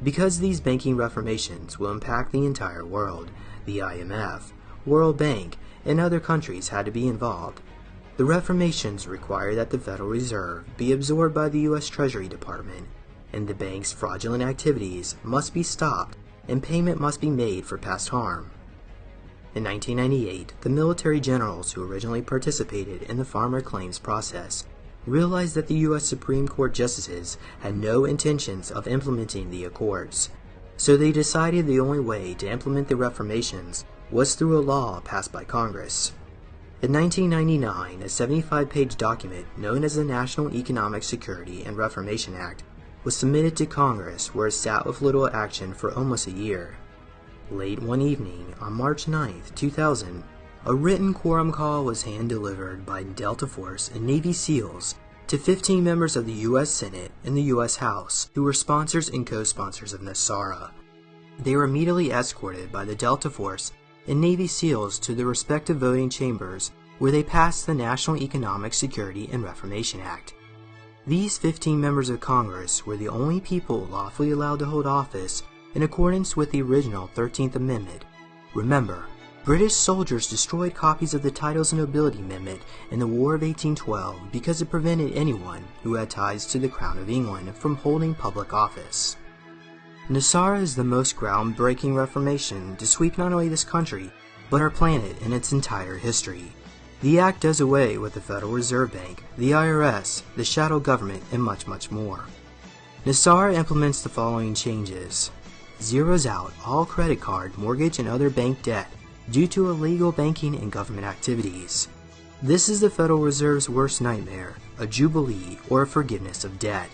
Because these banking reformations will impact the entire world, the IMF, World Bank, and other countries had to be involved. The reformations require that the Federal Reserve be absorbed by the U.S. Treasury Department, and the bank's fraudulent activities must be stopped and payment must be made for past harm. In 1998, the military generals who originally participated in the farmer claims process realized that the U.S. Supreme Court justices had no intentions of implementing the accords, so they decided the only way to implement the reformations was through a law passed by Congress. In 1999, a 75-page document known as the National Economic Security and Reformation Act was submitted to Congress, where it sat with little action for almost a year. Late one evening, on March 9, 2000, a written quorum call was hand-delivered by Delta Force and Navy SEALs to 15 members of the U.S. Senate and the U.S. House, who were sponsors and co-sponsors of Nesara. They were immediately escorted by the Delta Force and Navy SEALs to their respective voting chambers, where they passed the National Economic Security and Reformation Act. These 15 members of Congress were the only people lawfully allowed to hold office in accordance with the original 13th Amendment. Remember, British soldiers destroyed copies of the Titles of Nobility Amendment in the War of 1812 because it prevented anyone who had ties to the Crown of England from holding public office. Nesara is the most groundbreaking reformation to sweep not only this country, but our planet in its entire history. The act does away with the Federal Reserve Bank, the IRS, the shadow government, and much, much more. Nesara implements the following changes. Zeroes out all credit card, mortgage, and other bank debt due to illegal banking and government activities. This is the Federal Reserve's worst nightmare, a jubilee or a forgiveness of debt.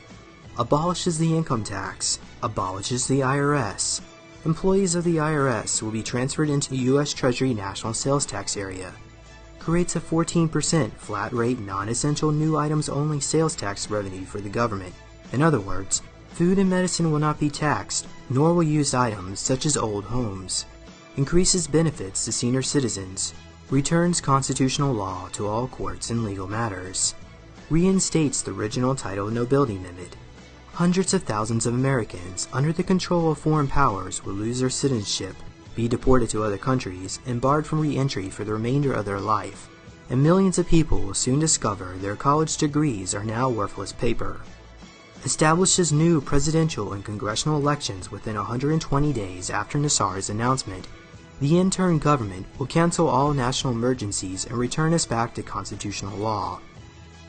Abolishes the income tax, abolishes the IRS. Employees of the IRS will be transferred into the U.S. Treasury National Sales Tax Area. Creates a 14% flat rate non-essential new items only sales tax revenue for the government. In other words, food and medicine will not be taxed, nor will used items such as old homes. Increases benefits to senior citizens. Returns constitutional law to all courts and legal matters. Reinstates the original Title of Nobility Amendment. Hundreds of thousands of Americans under the control of foreign powers will lose their citizenship, be deported to other countries, and barred from re-entry for the remainder of their life. And millions of people will soon discover their college degrees are now worthless paper. Establishes new presidential and congressional elections within 120 days after Nesara's announcement. The interim government will cancel all national emergencies and return us back to constitutional law.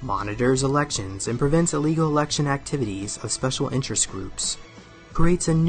Monitors elections and prevents illegal election activities of special interest groups. Creates a